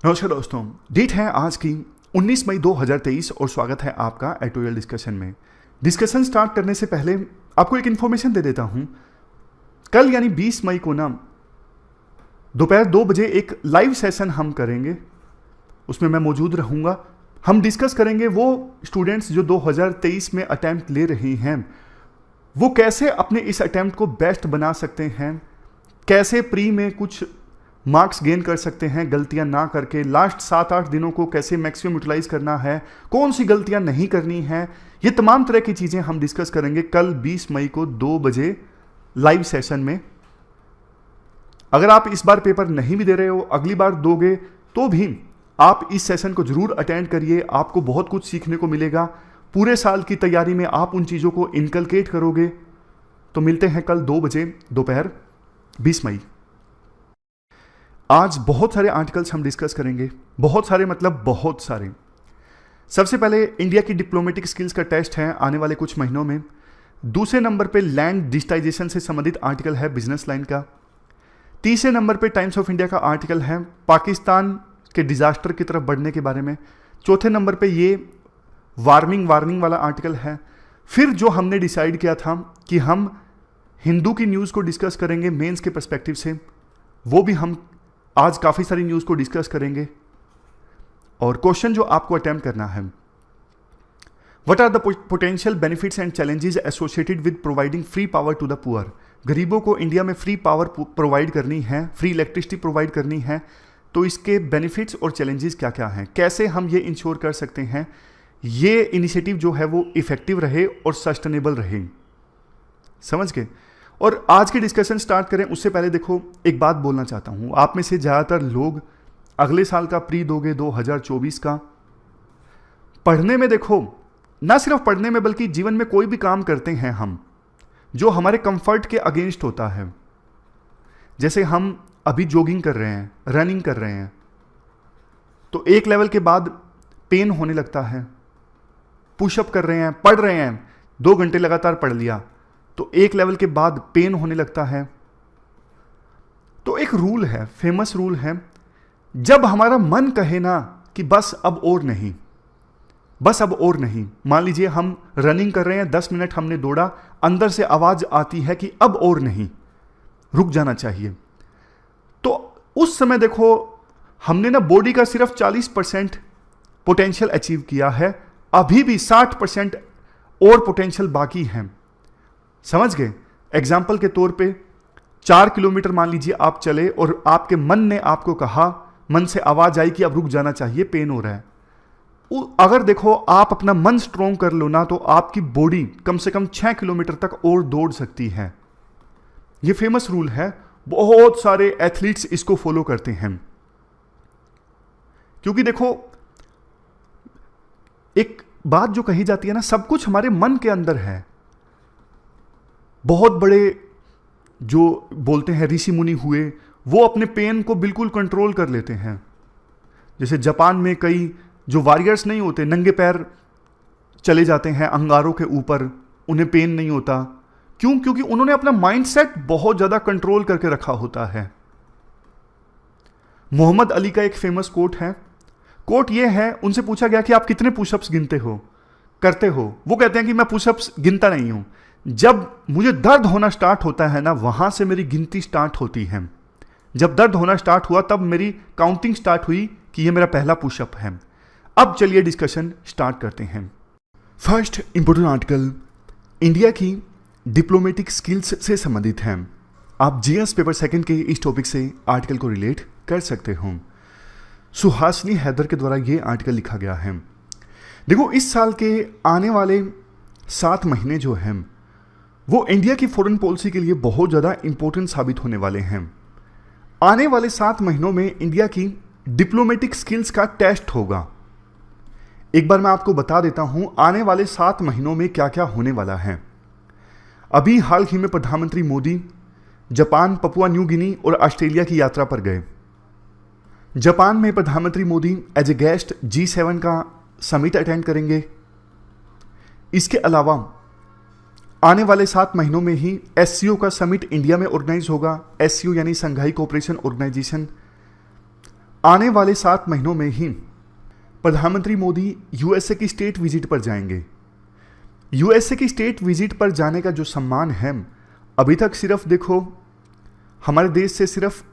नमस्कार दोस्तों, डेट है आज की 19 मई 2023 और स्वागत है आपका एटोरियल डिस्कशन में। डिस्कशन स्टार्ट करने से पहले आपको एक इन्फॉर्मेशन दे देता हूं। कल यानी 20 मई को ना दोपहर 2 बजे एक लाइव सेशन हम करेंगे, उसमें मैं मौजूद रहूंगा। हम डिस्कस करेंगे वो स्टूडेंट्स जो 2023 में अटैम्प्ट ले रही हैं, वो कैसे अपने इस अटैम्प्ट को बेस्ट बना सकते हैं, कैसे प्री में कुछ मार्क्स गेन कर सकते हैं गलतियां ना करके, लास्ट 7-8 दिनों को कैसे मैक्सिमम यूटिलाइज करना है, कौन सी गलतियां नहीं करनी है, ये तमाम तरह की चीज़ें हम डिस्कस करेंगे कल 20 मई को 2 बजे लाइव सेशन में। अगर आप इस बार पेपर नहीं भी दे रहे हो, अगली बार दोगे तो भी आप इस सेशन को जरूर अटेंड करिए, आपको बहुत कुछ सीखने को मिलेगा। पूरे साल की तैयारी में आप उन चीज़ों को इनकलकेट करोगे। तो मिलते हैं कल 2 बजे दोपहर 20 मई। आज बहुत सारे आर्टिकल्स हम डिस्कस करेंगे, बहुत सारे मतलब बहुत सारे। सबसे पहले इंडिया की डिप्लोमेटिक स्किल्स का टेस्ट है आने वाले कुछ महीनों में। दूसरे नंबर पे लैंड डिजिटाइजेशन से संबंधित आर्टिकल है बिजनेस लाइन का। तीसरे नंबर पे टाइम्स ऑफ इंडिया का आर्टिकल है पाकिस्तान के डिजास्टर की तरफ बढ़ने के बारे में। चौथे नंबर पे ये वार्निंग वाला आर्टिकल है। फिर जो हमने डिसाइड किया था कि हम हिंदू की न्यूज़ को डिस्कस करेंगे मेंस के पर्सपेक्टिव से, वो भी हम आज काफ़ी सारी न्यूज़ को डिस्कस करेंगे। और क्वेश्चन जो आपको अटेम्प्ट करना है, what are the potential benefits and challenges associated with providing free power to the poor. गरीबों को इंडिया में फ्री पावर प्रोवाइड करनी है, फ्री इलेक्ट्रिसिटी प्रोवाइड करनी है, तो इसके बेनिफिट्स और चैलेंजेस क्या क्या हैं, कैसे हम ये इंश्योर कर सकते हैं ये इनिशिएटिव जो है वो इफेक्टिव रहे और सस्टेनेबल रहे। समझ गए। और आज की डिस्कशन स्टार्ट करें उससे पहले देखो, एक बात बोलना चाहता हूं। आप में से ज़्यादातर लोग अगले साल का प्री दोगे 2024 का। पढ़ने में देखो, ना सिर्फ पढ़ने में बल्कि जीवन में कोई भी काम करते हैं हम जो हमारे कंफर्ट के अगेंस्ट होता है, जैसे हम अभी जॉगिंग कर रहे हैं, रनिंग कर रहे हैं, तो एक लेवल के बाद पेन होने लगता है। पुशअप कर रहे हैं, पढ़ रहे हैं, 2 घंटे लगातार पढ़ लिया, तो एक लेवल के बाद पेन होने लगता है। तो एक रूल है, फेमस रूल है, जब हमारा मन कहे ना कि बस अब और नहीं, बस अब और नहीं। मान लीजिए हम रनिंग कर रहे हैं, 10 मिनट हमने दौड़ा, अंदर से आवाज आती है कि अब और नहीं, रुक जाना चाहिए। तो उस समय देखो, हमने ना बॉडी का सिर्फ 40% पोटेंशियल अचीव किया है, अभी भी 60% और पोटेंशियल बाकी है। समझ गए। एग्जाम्पल के तौर पे 4 किलोमीटर मान लीजिए आप चले और आपके मन ने आपको कहा, मन से आवाज आई कि अब रुक जाना चाहिए, पेन हो रहा है। अगर देखो आप अपना मन स्ट्रोंग कर लो ना, तो आपकी बॉडी कम से कम 6 किलोमीटर तक और दौड़ सकती है। ये फेमस रूल है, बहुत सारे एथलीट्स इसको फॉलो करते हैं। क्योंकि देखो, एक बात जो कही जाती है ना, सब कुछ हमारे मन के अंदर है। बहुत बड़े जो बोलते हैं ऋषि मुनि हुए, वो अपने पेन को बिल्कुल कंट्रोल कर लेते हैं। जैसे जापान में कई जो वॉरियर्स नहीं होते, नंगे पैर चले जाते हैं अंगारों के ऊपर, उन्हें पेन नहीं होता। क्यों? क्योंकि उन्होंने अपना माइंडसेट बहुत ज्यादा कंट्रोल करके रखा होता है। मोहम्मद अली का एक फेमस कोट है। कोट ये है, उनसे पूछा गया कि आप कितने पुशअप्स गिनते हो, करते हो? वो कहते हैं कि मैं पुशअप्स गिनता नहीं हूं, जब मुझे दर्द होना स्टार्ट होता है ना, वहां से मेरी गिनती स्टार्ट होती है। जब दर्द होना स्टार्ट हुआ तब मेरी काउंटिंग स्टार्ट हुई कि ये मेरा पहला पुशअप है। अब चलिए डिस्कशन स्टार्ट करते हैं। फर्स्ट इंपोर्टेंट आर्टिकल इंडिया की डिप्लोमेटिक स्किल्स से संबंधित है। आप जीएस पेपर सेकंड के इस टॉपिक से आर्टिकल को रिलेट कर सकते हो। सुहासिनी हैदर के द्वारा ये आर्टिकल लिखा गया है। देखो, इस साल के आने वाले 7 महीने जो हैं वो इंडिया की फॉरेन पॉलिसी के लिए बहुत ज़्यादा इंपॉर्टेंट साबित होने वाले हैं। आने वाले 7 महीनों में इंडिया की डिप्लोमेटिक स्किल्स का टेस्ट होगा। एक बार मैं आपको बता देता हूं आने वाले 7 महीनों में क्या क्या होने वाला है। अभी हाल ही में प्रधानमंत्री Modi Japan, Papua New Guinea और ऑस्ट्रेलिया की यात्रा पर गए। जापान में प्रधानमंत्री Modi as a guest G7 का समिट अटेंड करेंगे। इसके अलावा आने वाले 7 महीनों में ही SCO का समिट इंडिया में ऑर्गेनाइज होगा। SCO यानी संघाई कोऑपरेशन ऑर्गेनाइजेशन। आने वाले 7 महीनों में ही प्रधानमंत्री मोदी यूएसए की स्टेट विजिट पर जाएंगे। यूएसए की स्टेट विजिट पर जाने का जो सम्मान है, अभी तक सिर्फ देखो हमारे देश से सिर्फ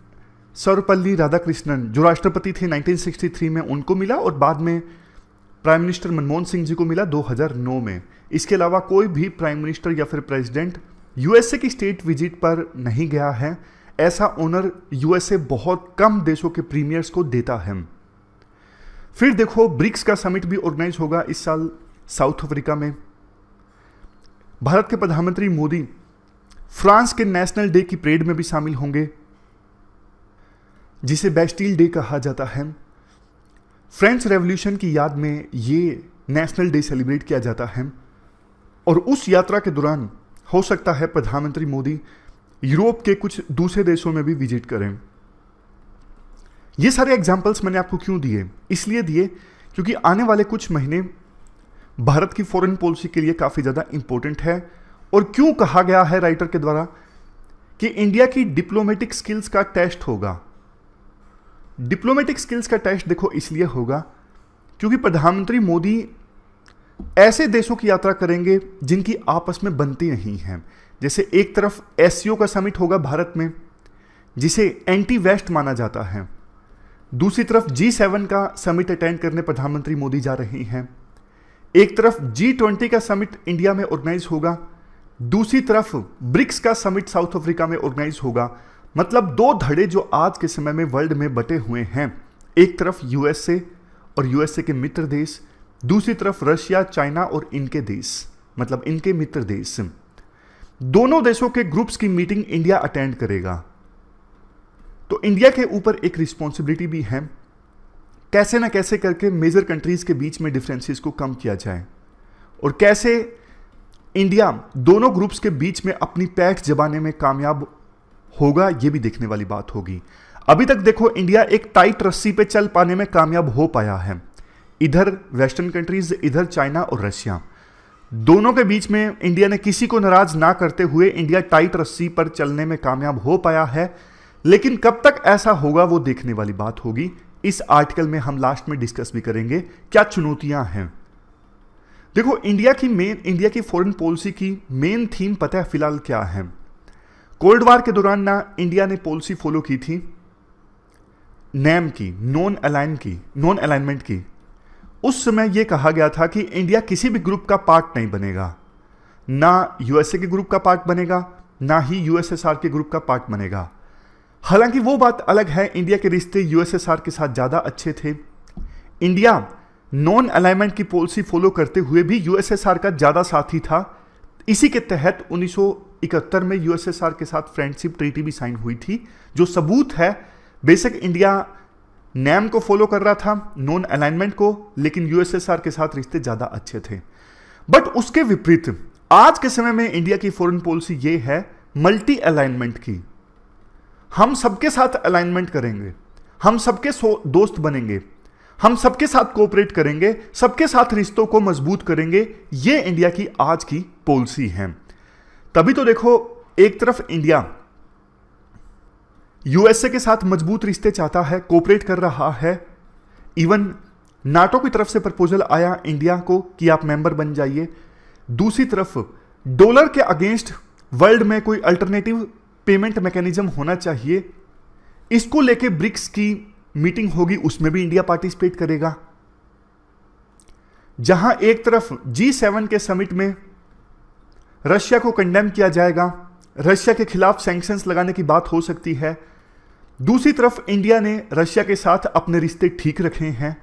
सर्वपल्ली राधाकृष्णन जो राष्ट्रपति थे 1963 में, उनको मिला, और बाद में प्राइम मिनिस्टर मनमोहन सिंह जी को मिला 2009 में। इसके अलावा कोई भी प्राइम मिनिस्टर या फिर प्रेसिडेंट यूएसए की स्टेट विजिट पर नहीं गया है। ऐसा ऑनर यूएसए बहुत कम देशों के प्रीमियर्स को देता है। फिर देखो ब्रिक्स का समिट भी ऑर्गेनाइज होगा इस साल साउथ अफ्रीका में। भारत के प्रधानमंत्री मोदी फ्रांस के नेशनल डे की परेड में भी शामिल होंगे, जिसे बैस्टिल डे कहा जाता है। फ्रेंच रेवोल्यूशन की याद में ये नेशनल डे सेलिब्रेट किया जाता है। और उस यात्रा के दौरान हो सकता है प्रधानमंत्री मोदी यूरोप के कुछ दूसरे देशों में भी विजिट करें। ये सारे एग्जाम्पल्स मैंने आपको क्यों दिए? इसलिए दिए क्योंकि आने वाले कुछ महीने भारत की फॉरेन पॉलिसी के लिए काफ़ी ज़्यादा इंपॉर्टेंट है। और क्यों कहा गया है राइटर के द्वारा कि इंडिया की डिप्लोमेटिक स्किल्स का टेस्ट होगा। डिप्लोमेटिक स्किल्स का टेस्ट देखो इसलिए होगा क्योंकि प्रधानमंत्री मोदी ऐसे देशों की यात्रा करेंगे जिनकी आपस में बनती नहीं है। जैसे एक तरफ एससीओ का समिट होगा भारत में, जिसे एंटी वेस्ट माना जाता है। दूसरी तरफ G7 का समिट अटेंड करने प्रधानमंत्री मोदी जा रहे हैं। एक तरफ G20 का समिट इंडिया में ऑर्गेनाइज होगा, दूसरी तरफ ब्रिक्स का समिट साउथ अफ्रीका में ऑर्गेनाइज होगा। मतलब 2 धड़े जो आज के समय में वर्ल्ड में बटे हुए हैं। एक तरफ यूएसए और यूएसए के मित्र देश, दूसरी तरफ रशिया, चाइना और इनके देश, मतलब इनके मित्र देश। दोनों देशों के ग्रुप्स की मीटिंग इंडिया अटेंड करेगा। तो इंडिया के ऊपर एक रिस्पॉन्सिबिलिटी भी है, कैसे ना कैसे करके मेजर कंट्रीज के बीच में डिफरेंसेस को कम किया जाए और कैसे इंडिया दोनों ग्रुप्स के बीच में अपनी पैठ जमाने में कामयाब होगा, यह भी देखने वाली बात होगी। अभी तक देखो इंडिया एक टाइट रस्सी पे चल पाने में कामयाब हो पाया है। इधर वेस्टर्न कंट्रीज, इधर चाइना और रशिया, दोनों के बीच में इंडिया ने किसी को नाराज ना करते हुए इंडिया टाइट रस्सी पर चलने में कामयाब हो पाया है। लेकिन कब तक ऐसा होगा वो देखने वाली बात होगी। इस आर्टिकल में हम लास्ट में डिस्कस भी करेंगे क्या चुनौतियां हैं। देखो इंडिया की फॉरेन पॉलिसी की मेन थीम पता है फिलहाल क्या है? कोल्ड वार के दौरान ना इंडिया ने पॉलिसी फॉलो की थी नैम की, नॉन अलाइनमेंट की। उस समय यह कहा गया था कि इंडिया किसी भी ग्रुप का पार्ट नहीं बनेगा, ना यूएसए के ग्रुप का पार्ट बनेगा, ना ही यूएसएसआर के ग्रुप का पार्ट बनेगा। हालांकि वो बात अलग है, इंडिया के रिश्ते यूएसएसआर के साथ ज़्यादा अच्छे थे। इंडिया नॉन अलाइनमेंट की पॉलिसी फॉलो करते हुए भी यूएसएसआर का ज़्यादा साथी था। इसी के तहत 1971 में यूएसएसआर के साथ फ्रेंडशिप ट्रीटी भी साइन हुई थी, जो सबूत है बेशक इंडिया नैम को फॉलो कर रहा था, नॉन अलाइनमेंट को, लेकिन यूएसएसआर के साथ रिश्ते ज़्यादा अच्छे थे। बट उसके विपरीत आज के समय में इंडिया की फॉरेन पॉलिसी ये है मल्टी अलाइनमेंट की। हम सबके साथ अलाइनमेंट करेंगे, हम सबके दोस्त बनेंगे, हम सबके साथ कोऑपरेट करेंगे, सबके साथ रिश्तों को मजबूत करेंगे। ये इंडिया की आज की पॉलिसी है। तभी तो देखो एक तरफ इंडिया यूएसए के साथ मजबूत रिश्ते चाहता है, कोऑपरेट कर रहा है। इवन नाटो की तरफ से प्रपोजल आया इंडिया को कि आप मेंबर बन जाइए। दूसरी तरफ डॉलर के अगेंस्ट वर्ल्ड में कोई अल्टरनेटिव पेमेंट मैकेनिज्म होना चाहिए। इसको लेके ब्रिक्स की मीटिंग होगी, उसमें भी इंडिया पार्टिसिपेट करेगा। जहां एक तरफ G7 के समिट में रशिया को कंडेम किया जाएगा, रशिया के खिलाफ सैंक्शंस लगाने की बात हो सकती है। दूसरी तरफ इंडिया ने रशिया के साथ अपने रिश्ते ठीक रखे हैं।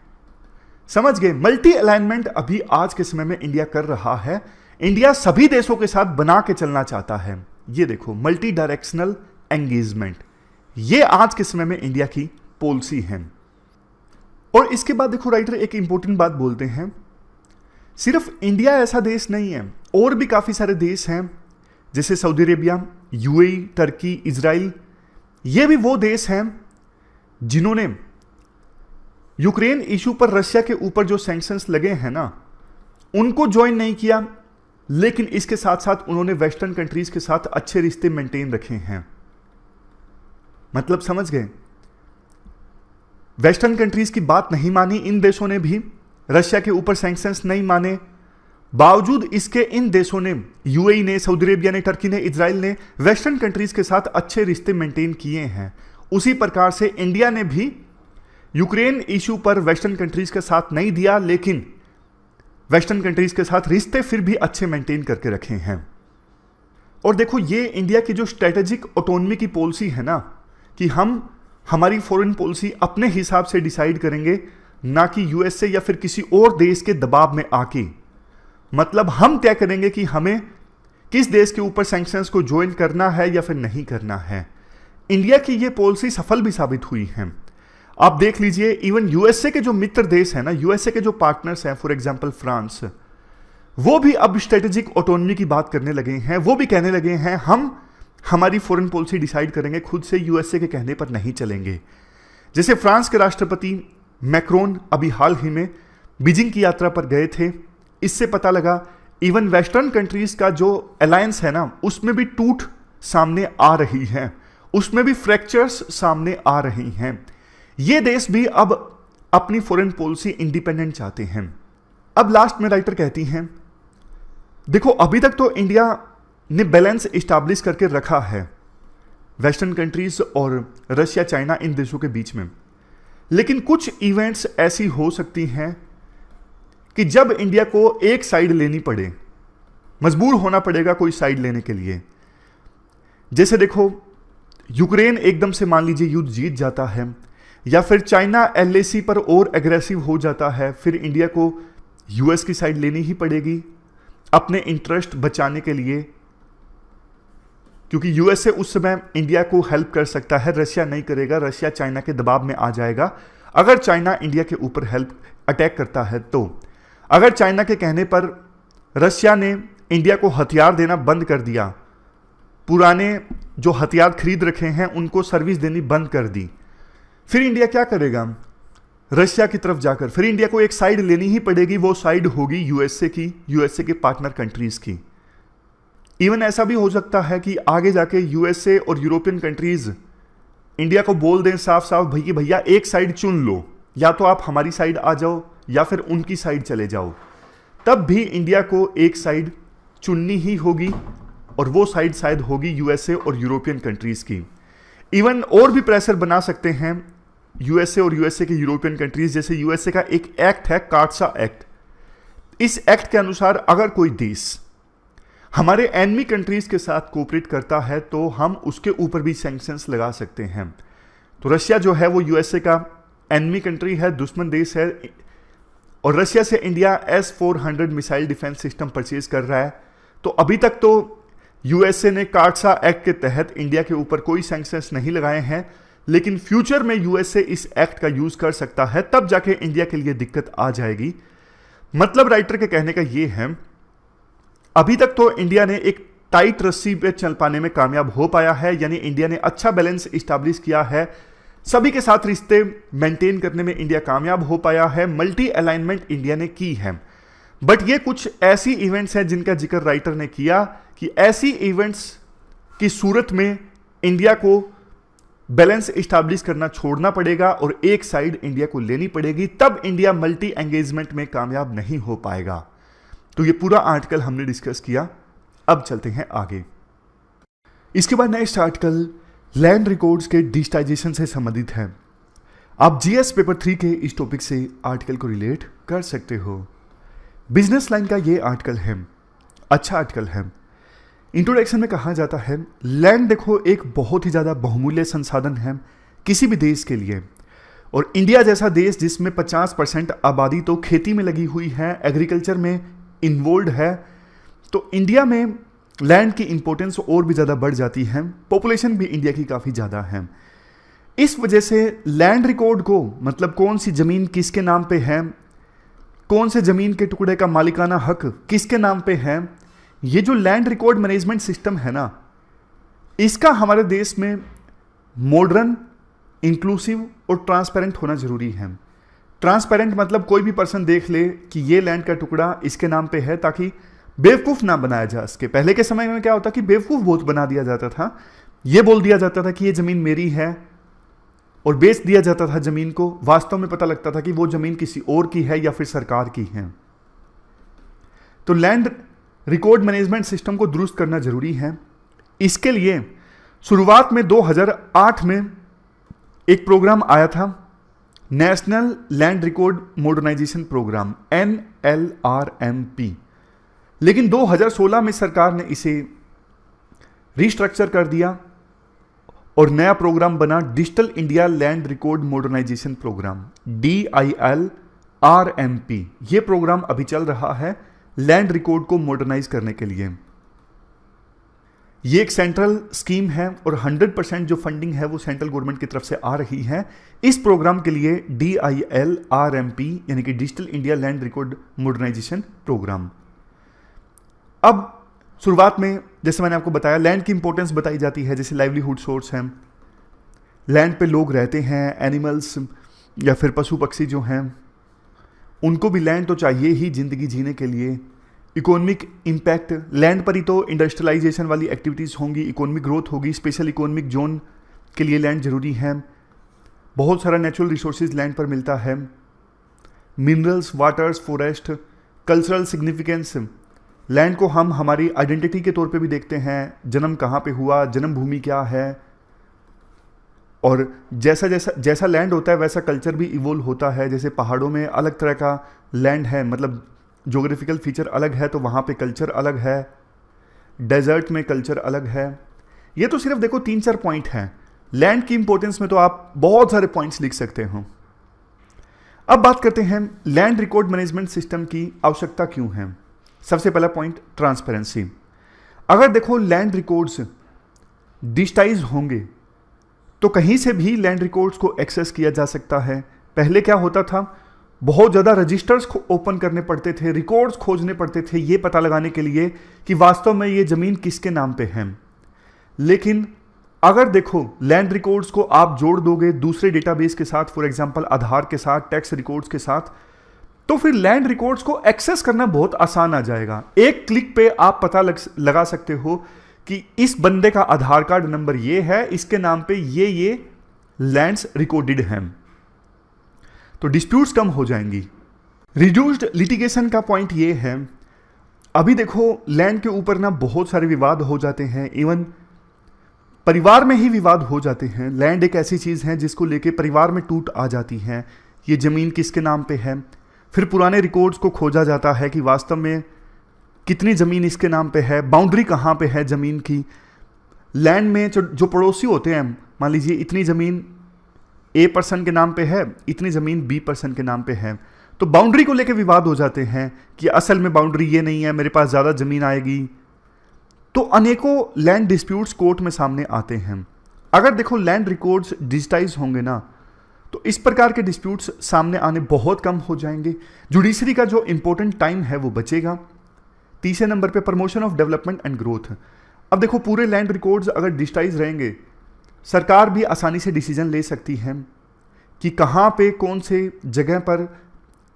समझ गए? मल्टी अलाइनमेंट अभी आज के समय में इंडिया कर रहा है। इंडिया सभी देशों के साथ बना के चलना चाहता है। ये देखो मल्टी डायरेक्शनल एंगेजमेंट, ये आज के समय में इंडिया की पॉलिसी है। और इसके बाद देखो राइटर एक इंपॉर्टेंट बात बोलते हैं, सिर्फ इंडिया ऐसा देश नहीं है, और भी काफी सारे देश हैं जैसे Saudi Arabia, UAE, Turkey, Israel. ये भी वो देश हैं जिन्होंने यूक्रेन इशू पर रशिया के ऊपर जो सैंक्शंस लगे हैं ना, उनको ज्वाइन नहीं किया, लेकिन इसके साथ साथ उन्होंने वेस्टर्न कंट्रीज के साथ अच्छे रिश्ते मेंटेन रखे हैं। मतलब समझ गए? वेस्टर्न कंट्रीज की बात नहीं मानी इन देशों ने भी, रशिया के ऊपर सैंक्शंस नहीं माने। बावजूद इसके इन देशों ने, यूएई ने, सऊदी अरेबिया ने, टर्की ने, इजराइल ने वेस्टर्न कंट्रीज के साथ अच्छे रिश्ते मेंटेन किए हैं। उसी प्रकार से इंडिया ने भी यूक्रेन इशू पर वेस्टर्न कंट्रीज के साथ नहीं दिया, लेकिन वेस्टर्न कंट्रीज के साथ रिश्ते फिर भी अच्छे मेंटेन करके रखे हैं। और देखो, ये इंडिया की जो स्ट्रेटेजिक ऑटोनॉमी की पॉलिसी है ना, कि हम हमारी फॉरेन पॉलिसी अपने हिसाब से डिसाइड करेंगे, ना कि यूएसए या फिर किसी और देश के दबाव में आके। मतलब हम तय करेंगे कि हमें किस देश के ऊपर सैंक्शंस को ज्वाइन करना है या फिर नहीं करना है। इंडिया की ये पॉलिसी सफल भी साबित हुई है। आप देख लीजिए, इवन यूएसए के जो मित्र देश हैं ना, यूएसए के जो पार्टनर्स हैं, फॉर एग्जांपल फ्रांस, वो भी अब स्ट्रेटेजिक ऑटोनॉमी की बात करने लगे हैं। वो भी कहने लगे हैं हम हमारी फॉरेन पॉलिसी डिसाइड करेंगे, खुद से यूएसए के कहने पर नहीं चलेंगे। जैसे फ्रांस के राष्ट्रपति मैक्रोन अभी हाल ही में बीजिंग की यात्रा पर गए थे। इससे पता लगा इवन वेस्टर्न कंट्रीज का जो अलायंस है ना, उसमें भी टूट सामने आ रही है, उसमें भी फ्रैक्चर्स सामने आ रही हैं। ये देश भी अब अपनी फॉरेन पॉलिसी इंडिपेंडेंट चाहते हैं। अब लास्ट में राइटर कहती हैं, देखो अभी तक तो इंडिया ने बैलेंस इस्टेब्लिश करके रखा है वेस्टर्न कंट्रीज और रशिया, चाइना, इन देशों के बीच में, लेकिन कुछ इवेंट्स ऐसी हो सकती हैं कि जब इंडिया को एक साइड लेनी पड़े, मजबूर होना पड़ेगा कोई साइड लेने के लिए। जैसे देखो, यूक्रेन एकदम से मान लीजिए युद्ध जीत जाता है, या फिर चाइना एलएसी पर और एग्रेसिव हो जाता है, फिर इंडिया को यूएस की साइड लेनी ही पड़ेगी अपने इंटरेस्ट बचाने के लिए, क्योंकि यूएसए उस समय इंडिया को हेल्प कर सकता है, रशिया नहीं करेगा। रशिया चाइना के दबाव में आ जाएगा अगर चाइना इंडिया के ऊपर हेल्प अटैक करता है। तो अगर चाइना के कहने पर रशिया ने इंडिया को हथियार देना बंद कर दिया, पुराने जो हथियार खरीद रखे हैं उनको सर्विस देनी बंद कर दी, फिर इंडिया क्या करेगा? रशिया की तरफ जाकर फिर इंडिया को एक साइड लेनी ही पड़ेगी। वो साइड होगी यूएसए की, यूएसए के पार्टनर कंट्रीज की। इवन ऐसा भी हो सकता है कि आगे जाके यूएसए और यूरोपियन कंट्रीज इंडिया को बोल दें साफ साफ, भैया एक साइड चुन लो, या तो आप हमारी साइड आ जाओ या फिर उनकी साइड चले जाओ। तब भी इंडिया को एक साइड चुननी ही होगी, और वो साइड शायद होगी यूएसए और यूरोपियन कंट्रीज की। इवन और भी प्रेशर बना सकते हैं यूएसए और यूएसए के यूरोपियन कंट्रीज। जैसे यूएसए का एक एक्ट है, कार्सा एक्ट। इस एक्ट के अनुसार अगर कोई देश हमारे एनिमी कंट्रीज के साथ कोऑपरेट करता है तो हम उसके ऊपर भी सैंक्शंस लगा सकते हैं। तो रशिया जो है वो यूएसए का एनिमी कंट्री है, दुश्मन देश है, और रशिया से India S-400 missile defence system purchase कर रहा है। तो अभी तक तो यूएसए ने कार्सा एक्ट के तहत इंडिया के ऊपर कोई सैंक्शंस नहीं लगाए हैं, लेकिन फ्यूचर में यूएसए इस एक्ट का यूज कर सकता है, तब जाके इंडिया के लिए दिक्कत आ जाएगी। मतलब राइटर के कहने का यह है, अभी तक तो इंडिया ने एक टाइट रस्सी पे चल पाने में कामयाब हो पाया है, यानी इंडिया ने अच्छा बैलेंस इस्टेब्लिश किया है, सभी के साथ रिश्ते मेंटेन करने में इंडिया कामयाब हो पाया है, मल्टी अलाइनमेंट इंडिया ने की है। बट ये कुछ ऐसी इवेंट्स हैं जिनका जिक्र राइटर ने किया कि ऐसी इवेंट्स की सूरत में इंडिया को बैलेंस इस्टेब्लिश करना छोड़ना पड़ेगा और एक साइड इंडिया को लेनी पड़ेगी, तब इंडिया मल्टी एंगेजमेंट में कामयाब नहीं हो पाएगा। तो ये पूरा आर्टिकल हमने डिस्कस किया। अब चलते हैं आगे। इसके बाद नेक्स्ट आर्टिकल लैंड रिकॉर्ड्स के डिजिटाइजेशन से संबंधित है। आप जीएस पेपर 3 के इस टॉपिक से आर्टिकल को रिलेट कर सकते हो। बिजनेस लाइन का ये आर्टिकल है, अच्छा आर्टिकल है। इंट्रोडक्शन में कहा जाता है, लैंड देखो एक बहुत ही ज़्यादा बहुमूल्य संसाधन है किसी भी देश के लिए, और इंडिया जैसा देश जिसमें 50% आबादी तो खेती में लगी हुई है, एग्रीकल्चर में इन्वॉल्व है, तो इंडिया में लैंड की इंपॉर्टेंस और भी ज़्यादा बढ़ जाती है। पॉपुलेशन भी इंडिया की काफ़ी ज़्यादा है। इस वजह से लैंड रिकॉर्ड को, मतलब कौन सी ज़मीन किसके नाम पे है, कौन से ज़मीन के टुकड़े का मालिकाना हक किसके नाम पे है, ये जो लैंड रिकॉर्ड मैनेजमेंट सिस्टम है ना, इसका हमारे देश में मॉडर्न, इंक्लूसिव और ट्रांसपेरेंट होना ज़रूरी है। ट्रांसपेरेंट मतलब कोई भी पर्सन देख ले कि ये लैंड का टुकड़ा इसके नाम पे है, ताकि बेवकूफ़ ना बनाया जा सके। पहले के समय में क्या होता कि बेवकूफ़ बहुत बना दिया जाता था, ये बोल दिया जाता था कि ये ज़मीन मेरी है, और बेच दिया जाता था जमीन को, वास्तव में पता लगता था कि वो जमीन किसी और की है या फिर सरकार की है। तो लैंड रिकॉर्ड मैनेजमेंट सिस्टम को दुरुस्त करना जरूरी है। इसके लिए शुरुआत में 2008 में एक प्रोग्राम आया था, national land record modernisation programme, NLRMP। लेकिन 2016 में सरकार ने इसे रिस्ट्रक्चर कर दिया और नया प्रोग्राम बना digital India land record modernisation programme, DILRMP। यह प्रोग्राम अभी चल रहा है लैंड रिकॉर्ड को मॉडर्नाइज करने के लिए। ये एक सेंट्रल स्कीम है और 100% जो फंडिंग है वो सेंट्रल गवर्नमेंट की तरफ से आ रही है। इस प्रोग्राम के लिए DILRMP यानी कि digital India land record modernisation programme. अब शुरुआत में जैसे मैंने आपको बताया लैंड की इंपॉर्टेंस बताई जाती है, जैसे लाइवलीहुड सोर्स है, लैंड पे लोग रहते हैं, एनिमल्स या फिर पशु पक्षी जो हैं उनको भी लैंड तो चाहिए ही जिंदगी जीने के लिए। इकोनॉमिक इम्पैक्ट, लैंड पर ही तो इंडस्ट्रियलाइजेशन वाली एक्टिविटीज़ होंगी, इकोनॉमिक ग्रोथ होगी, स्पेशल इकोनॉमिक जोन के लिए लैंड जरूरी है। बहुत सारा नेचुरल रिसोर्सेज लैंड पर मिलता है, minerals, waters, forest, cultural significance. Land को हम हमारी आइडेंटिटी के तौर पे भी देखते हैं, जन्म कहाँ पे हुआ, जन्मभूमि क्या है, और जैसा जैसा जैसा लैंड होता है वैसा कल्चर भी इवोल्व होता है। जैसे पहाड़ों में अलग तरह का लैंड है, मतलब ज्योग्राफिकल फीचर अलग है तो वहाँ पे कल्चर अलग है, डेजर्ट में कल्चर अलग है। ये तो सिर्फ देखो 3-4 पॉइंट हैं। लैंड की इंपॉर्टेंस में तो आप बहुत सारे पॉइंट्स लिख सकते हो। अब बात करते हैं लैंड रिकॉर्ड मैनेजमेंट सिस्टम की आवश्यकता क्यों है। सबसे पहला पॉइंट, ट्रांसपेरेंसी। अगर देखो लैंड रिकॉर्ड्स डिजिटाइज होंगे तो कहीं से भी लैंड रिकॉर्ड्स को एक्सेस किया जा सकता है। पहले क्या होता था, बहुत ज़्यादा रजिस्टर्स ओपन करने पड़ते थे, रिकॉर्ड्स खोजने पड़ते थे ये पता लगाने के लिए कि वास्तव में ये ज़मीन किसके नाम पे है। लेकिन अगर देखो लैंड रिकॉर्ड्स को आप जोड़ दोगे दूसरे डेटाबेस के साथ, फॉर एग्जांपल आधार के साथ, टैक्स रिकॉर्ड्स के साथ, तो फिर लैंड रिकॉर्ड्स को एक्सेस करना बहुत आसान आ जाएगा। एक क्लिक पे आप पता लगा सकते हो कि इस बंदे का आधार कार्ड नंबर ये है, इसके नाम पे ये लैंड्स रिकॉर्डेड हैं, तो डिस्प्यूट्स कम हो जाएंगी। रिड्यूस्ड लिटिगेशन का पॉइंट ये है, अभी देखो लैंड के ऊपर ना बहुत सारे विवाद हो जाते हैं, इवन परिवार में ही विवाद हो जाते हैं। लैंड एक ऐसी चीज़ है जिसको लेके परिवार में टूट आ जाती है, ये ज़मीन किसके नाम पे है। फिर पुराने रिकॉर्ड्स को खोजा जाता है कि वास्तव में कितनी ज़मीन इसके नाम पे है, बाउंड्री कहाँ पे है ज़मीन की। लैंड में जो पड़ोसी होते हैं, मान लीजिए इतनी ज़मीन A पर्सन के नाम पे है, इतनी ज़मीन B पर्सन के नाम पे है, तो बाउंड्री को लेके विवाद हो जाते हैं कि असल में बाउंड्री ये नहीं है, मेरे पास ज़्यादा ज़मीन आएगी। तो अनेकों लैंड डिस्प्यूट्स कोर्ट में सामने आते हैं। अगर देखो लैंड रिकॉर्ड्स डिजिटाइज होंगे ना तो इस प्रकार के डिस्प्यूट्स सामने आने बहुत कम हो जाएंगे। जुडिशरी का जो इंपॉर्टेंट टाइम है वो बचेगा। तीसरे नंबर पे promotion of development and growth. अब देखो पूरे लैंड रिकॉर्ड्स अगर डिजिटाइज रहेंगे, सरकार भी आसानी से डिसीजन ले सकती है कि कहाँ पे कौन से जगह पर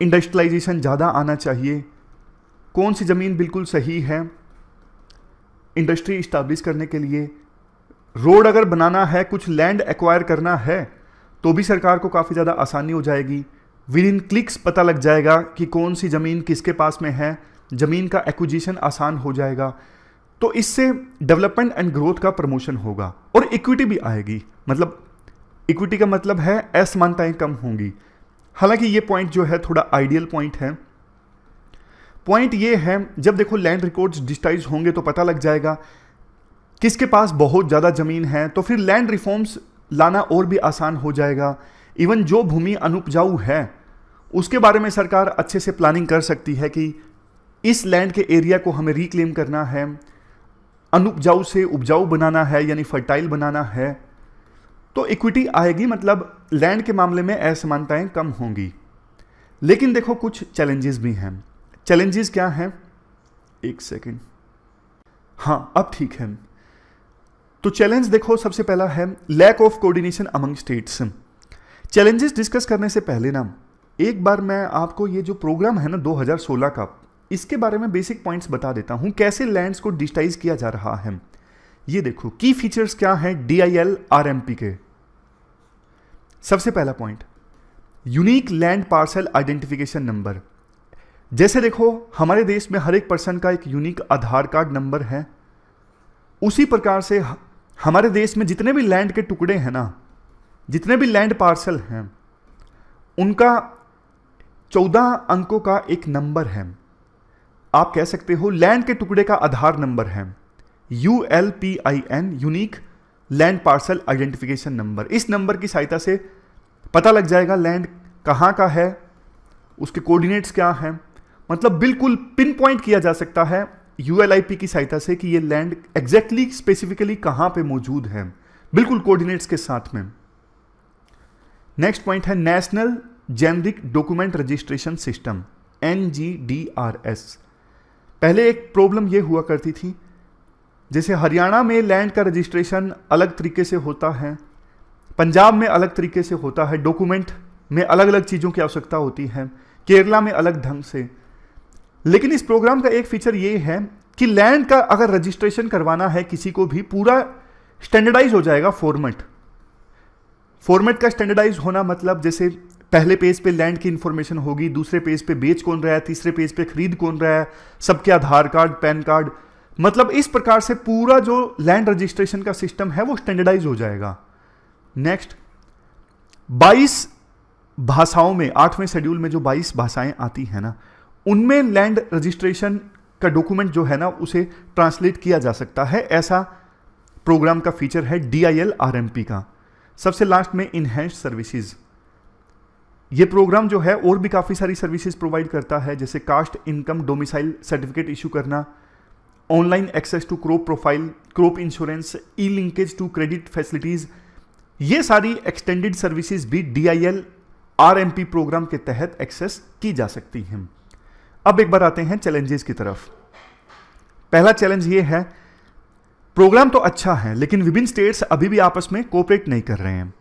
इंडस्ट्रियलाइजेशन ज़्यादा आना चाहिए, कौन सी ज़मीन बिल्कुल सही है इंडस्ट्री इस्टेब्लिश करने के लिए। रोड अगर बनाना है, कुछ लैंड एक्वायर करना है, तो भी सरकार को काफ़ी ज़्यादा आसानी हो जाएगी। विद इन क्लिक्स पता लग जाएगा कि कौन सी ज़मीन किसके पास में है, ज़मीन का एक्विजिशन आसान हो जाएगा। तो इससे डेवलपमेंट एंड ग्रोथ का प्रमोशन होगा और इक्विटी भी आएगी। मतलब इक्विटी का मतलब है असमानताएं कम होंगी। हालांकि ये पॉइंट जो है थोड़ा आइडियल पॉइंट है। पॉइंट ये है, जब देखो लैंड रिकॉर्ड्स डिजिटाइज होंगे तो पता लग जाएगा किसके पास बहुत ज़्यादा ज़मीन है, तो फिर लैंड रिफॉर्म्स लाना और भी आसान हो जाएगा। इवन जो भूमि अनुपजाऊ है उसके बारे में सरकार अच्छे से प्लानिंग कर सकती है कि इस लैंड के एरिया को हमें रिक्लेम करना है, अनुपजाऊ से उपजाऊ बनाना है, यानी फर्टाइल बनाना है, तो इक्विटी आएगी। मतलब लैंड के मामले में असमानताएं कम होंगी। लेकिन देखो कुछ चैलेंजेस भी हैं। चैलेंजेस क्या हैं, एक सेकेंड, हाँ अब ठीक है। तो चैलेंज देखो सबसे पहला है lack of coordination among states. Challenges discuss करने से पहले ना एक बार मैं आपको ये जो प्रोग्राम है ना 2016 का, इसके बारे में बेसिक पॉइंट्स बता देता हूं, कैसे लैंड्स को डिजिटाइज किया जा रहा है। ये देखो की फीचर्स क्या हैं DILRMP के। सबसे पहला point, unique land parcel identification number. जैसे देखो हमारे देश में हर एक पर्सन का एक यूनिक आधार कार्ड नंबर है, उसी प्रकार से हमारे देश में जितने भी लैंड के टुकड़े हैं ना, जितने भी लैंड पार्सल हैं, उनका 14 अंकों का एक नंबर है। आप कह सकते हो लैंड के टुकड़े का आधार नंबर है ULPIN, unique land parcel identification number. इस नंबर की सहायता से पता लग जाएगा लैंड कहाँ का है, उसके कोऑर्डिनेट्स क्या हैं, मतलब बिल्कुल पिन पॉइंट किया जा सकता है ULIP की सहायता से कि ये लैंड एग्जैक्टली स्पेसिफिकली कहाँ पे मौजूद है, बिल्कुल कोऑर्डिनेट्स के साथ में। नेक्स्ट पॉइंट है national generic document registration system, NGDRS। पहले एक प्रॉब्लम ये हुआ करती थी, जैसे हरियाणा में लैंड का रजिस्ट्रेशन अलग तरीके से होता है, पंजाब में अलग तरीके से होता है, डॉक्यूमेंट में अलग अलग चीज़ों की आवश्यकता होती है, केरला में अलग ढंग से। लेकिन इस प्रोग्राम का एक फीचर ये है कि लैंड का अगर रजिस्ट्रेशन करवाना है किसी को भी, पूरा स्टैंडर्डाइज हो जाएगा फॉर्मेट का स्टैंडर्डाइज होना मतलब जैसे पहले पेज पे लैंड की इंफॉर्मेशन होगी, दूसरे पेज पे बेच कौन रहा है, तीसरे पेज पे खरीद कौन रहा है, सबके आधार कार्ड, पैन कार्ड, मतलब इस प्रकार से पूरा जो लैंड रजिस्ट्रेशन का सिस्टम है वो स्टैंडर्डाइज हो जाएगा। नेक्स्ट, 22 भाषाओं में, 8वें शेड्यूल में जो 22 भाषाएं आती हैं ना, उनमें लैंड रजिस्ट्रेशन का डॉक्यूमेंट जो है ना उसे ट्रांसलेट किया जा सकता है। ऐसा प्रोग्राम का फीचर है DIL RMP का। सबसे लास्ट में इनहेंस्ड सर्विसेज, ये प्रोग्राम जो है और भी काफ़ी सारी सर्विसेज प्रोवाइड करता है, जैसे caste income domicile certificate issue करना, online access to crop profile, crop insurance, e linkage to credit facilities. ये सारी एक्सटेंडेड सर्विसेज भी DIL RMP प्रोग्राम के तहत एक्सेस की जा सकती हैं। अब एक बार आते हैं चैलेंजेस की तरफ। पहला चैलेंज ये है, प्रोग्राम तो अच्छा है लेकिन विभिन्न स्टेट्स अभी भी आपस में कोऑपरेट नहीं कर रहे हैं।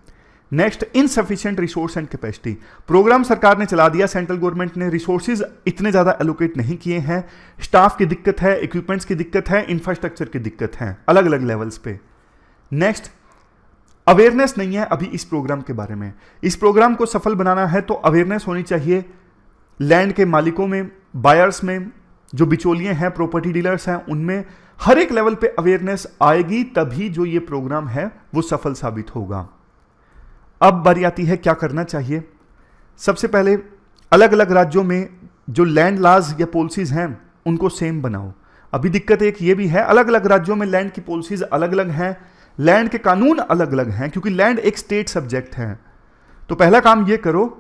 Next, insufficient resource and capacity. Programme सरकार ने चला दिया, सेंट्रल गवर्नमेंट ने रिसोर्सेज इतने ज़्यादा एलोकेट नहीं किए हैं, स्टाफ की दिक्कत है, इक्विपमेंट्स की दिक्कत है, इंफ्रास्ट्रक्चर की दिक्कत है अलग अलग लेवल्स पे। नेक्स्ट, अवेयरनेस नहीं है अभी इस प्रोग्राम के बारे में। इस प्रोग्राम को सफल बनाना है तो अवेयरनेस होनी चाहिए लैंड के मालिकों में, बायर्स में, जो बिचौलिए हैं, प्रॉपर्टी डीलर्स हैं, उनमें हर एक लेवल पे अवेयरनेस आएगी, तभी जो ये प्रोग्राम है वो सफल साबित होगा। अब बारी आती है क्या करना चाहिए। सबसे पहले अलग अलग राज्यों में जो लैंड लॉज या पॉलिसीज हैं उनको सेम बनाओ। अभी दिक्कत एक ये भी है, अलग अलग राज्यों में लैंड की पॉलिसीज अलग अलग हैं, लैंड के कानून अलग अलग हैं, क्योंकि लैंड एक स्टेट सब्जेक्ट है। तो पहला काम ये करो,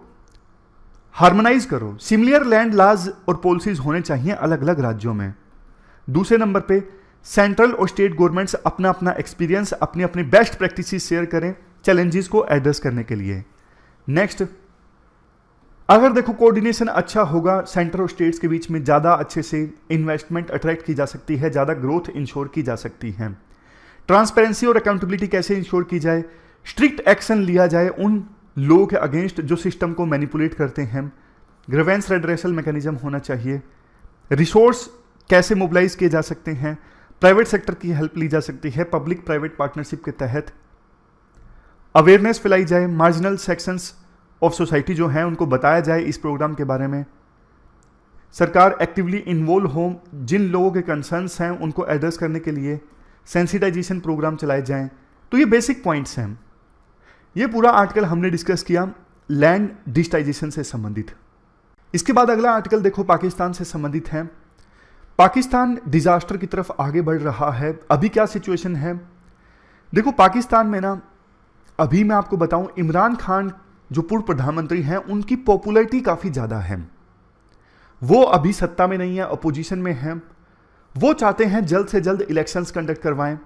हार्मोनाइज करो, सिमिलर लैंड लॉज और पॉलिसीज होने चाहिए अलग अलग राज्यों में। दूसरे नंबर पे सेंट्रल और स्टेट गवर्नमेंट्स अपना अपना एक्सपीरियंस, अपनी अपनी बेस्ट प्रैक्टिसेस शेयर करें चैलेंजेस को एड्रेस करने के लिए। नेक्स्ट, अगर देखो कोऑर्डिनेशन अच्छा होगा सेंटर और स्टेट्स के बीच में, ज़्यादा अच्छे से इन्वेस्टमेंट अट्रैक्ट की जा सकती है, ज़्यादा ग्रोथ इंश्योर की जा सकती है। ट्रांसपेरेंसी और अकाउंटेबिलिटी कैसे इंश्योर की जाए, स्ट्रिक्ट एक्शन लिया जाए उन लोगों के अगेंस्ट जो सिस्टम को मैनिपुलेट करते हैं, ग्रीवेंस रेड्रेसल मैकेनिज्म होना चाहिए, रिसोर्स कैसे मोबिलाइज किए जा सकते हैं, प्राइवेट सेक्टर की हेल्प ली जा सकती है पब्लिक प्राइवेट पार्टनरशिप के तहत, अवेयरनेस फैलाई जाए, मार्जिनल सेक्शंस ऑफ सोसाइटी जो हैं उनको बताया जाए इस प्रोग्राम के बारे में, सरकार एक्टिवली इन्वॉल्व हो, जिन लोगों के कंसर्न्स हैं उनको एड्रेस करने के लिए सेंसिटाइजेशन प्रोग्राम चलाए जाएं। तो ये बेसिक पॉइंट्स हैं। ये पूरा आर्टिकल हमने डिस्कस किया लैंड डिजिटाइजेशन से संबंधित। इसके बाद अगला आर्टिकल देखो पाकिस्तान से संबंधित है। पाकिस्तान डिजास्टर की तरफ आगे बढ़ रहा है। अभी क्या सिचुएशन है देखो पाकिस्तान में ना, अभी मैं आपको बताऊं, इमरान खान जो पूर्व प्रधानमंत्री हैं उनकी पॉपुलैरिटी काफ़ी ज़्यादा है। वो अभी सत्ता में नहीं है, अपोजिशन में है। वो चाहते हैं जल्द से जल्द इलेक्शंस कंडक्ट करवाएं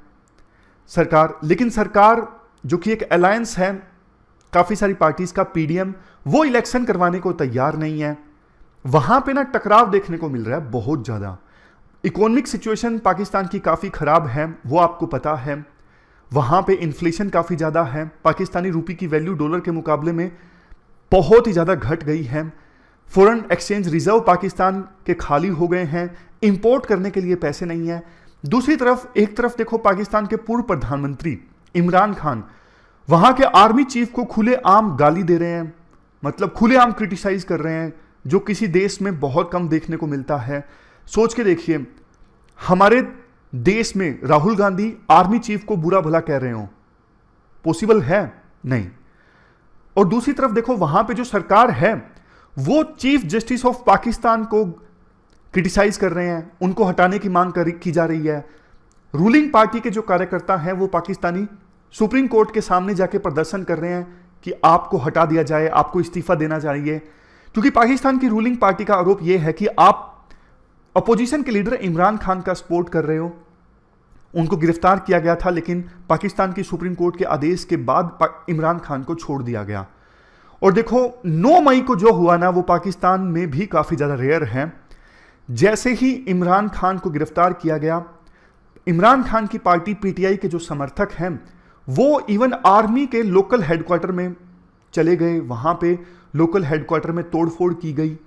सरकार, लेकिन सरकार जो कि एक अलायंस है काफ़ी सारी पार्टीज का, PDM, वो इलेक्शन करवाने को तैयार नहीं है। वहाँ पे ना टकराव देखने को मिल रहा है बहुत ज़्यादा। इकोनॉमिक सिचुएशन पाकिस्तान की काफ़ी ख़राब है, वो आपको पता है। वहाँ पे इन्फ्लेशन काफ़ी ज़्यादा है, पाकिस्तानी रुपये की वैल्यू डॉलर के मुकाबले में बहुत ही ज़्यादा घट गई है। फॉरेन एक्सचेंज रिजर्व पाकिस्तान के खाली हो गए हैं, इंपोर्ट करने के लिए पैसे नहीं है। दूसरी तरफ, एक तरफ देखो पाकिस्तान के पूर्व प्रधानमंत्री इमरान खान, वहां के आर्मी चीफ को खुलेआम गाली दे रहे हैं, मतलब खुलेआम क्रिटिसाइज कर रहे हैं, जो किसी देश में बहुत कम देखने को मिलता है। सोच के देखिए, हमारे देश में राहुल गांधी आर्मी चीफ को बुरा भला कह रहे हो, पॉसिबल है? नहीं। और दूसरी तरफ देखो, वहां पे जो सरकार है वो चीफ जस्टिस ऑफ पाकिस्तान को क्रिटिसाइज कर रहे हैं, उनको हटाने की मांग की जा रही है। रूलिंग पार्टी के जो कार्यकर्ता हैं वो पाकिस्तानी सुप्रीम कोर्ट के सामने जाके प्रदर्शन कर रहे हैं कि आपको हटा दिया जाए, आपको इस्तीफा देना चाहिए, क्योंकि पाकिस्तान की रूलिंग पार्टी का आरोप यह है कि आप अपोजिशन के लीडर इमरान खान का सपोर्ट कर रहे हो। उनको गिरफ्तार किया गया था, लेकिन पाकिस्तान की सुप्रीम कोर्ट के आदेश के बाद इमरान खान को छोड़ दिया गया। और देखो 9 मई को जो हुआ ना, वो पाकिस्तान में भी काफी ज्यादा रेयर है। जैसे ही इमरान खान को गिरफ्तार किया गया, इमरान खान की पार्टी पीटीआई के जो समर्थक हैं वो इवन आर्मी के लोकल हेडक्वार्टर में चले गए, वहां पे लोकल हेडक्वार्टर में तोड़फोड़ की गई।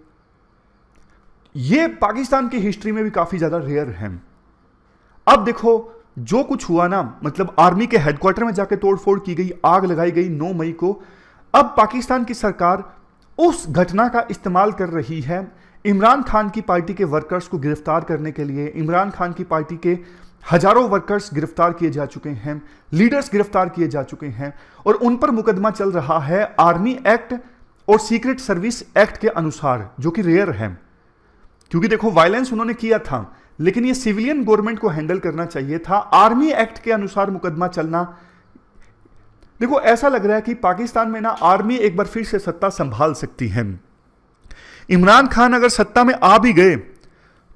ये पाकिस्तान की हिस्ट्री में भी काफी ज्यादा रेयर है। अब देखो जो कुछ हुआ ना, मतलब आर्मी के हेडक्वार्टर में जाके तोड़फोड़ की गई, आग लगाई गई 9 मई को। अब पाकिस्तान की सरकार उस घटना का इस्तेमाल कर रही है इमरान खान की पार्टी के वर्कर्स को गिरफ्तार करने के लिए। इमरान खान की पार्टी के हजारों वर्कर्स गिरफ्तार किए जा चुके हैं, लीडर्स गिरफ्तार किए जा चुके हैं, और उन पर मुकदमा चल रहा है आर्मी एक्ट और सीक्रेट सर्विस एक्ट के अनुसार, जो कि रेयर है। क्योंकि देखो वायलेंस उन्होंने किया था, लेकिन ये सिविलियन गवर्नमेंट को हैंडल करना चाहिए था। आर्मी एक्ट के अनुसार मुकदमा चलना, देखो ऐसा लग रहा है कि पाकिस्तान में ना आर्मी एक बार फिर से सत्ता संभाल सकती है। इमरान खान अगर सत्ता में आ भी गए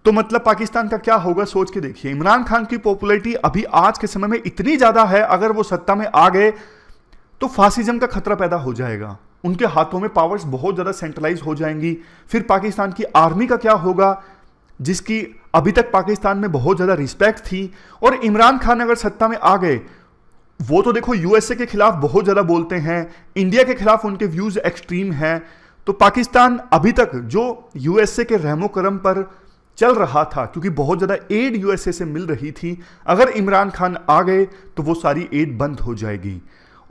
तो मतलब पाकिस्तान का क्या होगा, सोच के देखिए। इमरान खान की पॉपुलैरिटी अभी आज के समय में इतनी ज्यादा है, अगर वो सत्ता में आ गए तो फासिज्म का खतरा पैदा हो जाएगा। उनके हाथों में पावर्स बहुत ज्यादा सेंट्रलाइज हो जाएंगी। फिर पाकिस्तान की आर्मी का क्या होगा, जिसकी अभी तक पाकिस्तान में बहुत ज्यादा रिस्पेक्ट थी। और इमरान खान अगर सत्ता में आ गए, वो तो देखो यूएसए के खिलाफ बहुत ज्यादा बोलते हैं, इंडिया के खिलाफ उनके व्यूज एक्सट्रीम हैं। तो पाकिस्तान अभी तक जो यूएसए के रहमो करम पर चल रहा था, क्योंकि बहुत ज्यादा एड यूएसए से मिल रही थी, अगर इमरान खान आ गए तो वो सारी एड बंद हो जाएगी।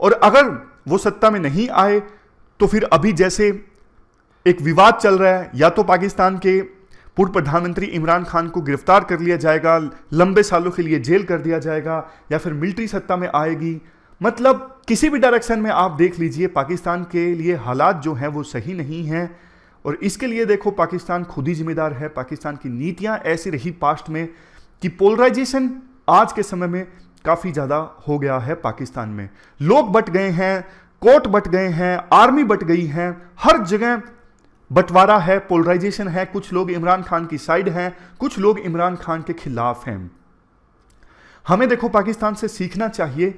और अगर वो सत्ता में नहीं आए तो फिर अभी जैसे एक विवाद चल रहा है, या तो पाकिस्तान के पूर्व प्रधानमंत्री इमरान खान को गिरफ्तार कर लिया जाएगा, लंबे सालों के लिए जेल कर दिया जाएगा, या फिर मिलिट्री सत्ता में आएगी। मतलब किसी भी डायरेक्शन में आप देख लीजिए, पाकिस्तान के लिए हालात जो हैं वो सही नहीं हैं। और इसके लिए देखो पाकिस्तान खुद ही जिम्मेदार है। पाकिस्तान की नीतियां ऐसी रही पास्ट में कि पोलराइजेशन आज के समय में काफी ज्यादा हो गया है पाकिस्तान में। लोग बट गए हैं, कोर्ट बट गए हैं, आर्मी बट गई है, हर जगह बंटवारा है, पोलराइजेशन है। कुछ लोग इमरान खान की साइड हैं, कुछ लोग इमरान खान के खिलाफ हैं। हमें देखो पाकिस्तान से सीखना चाहिए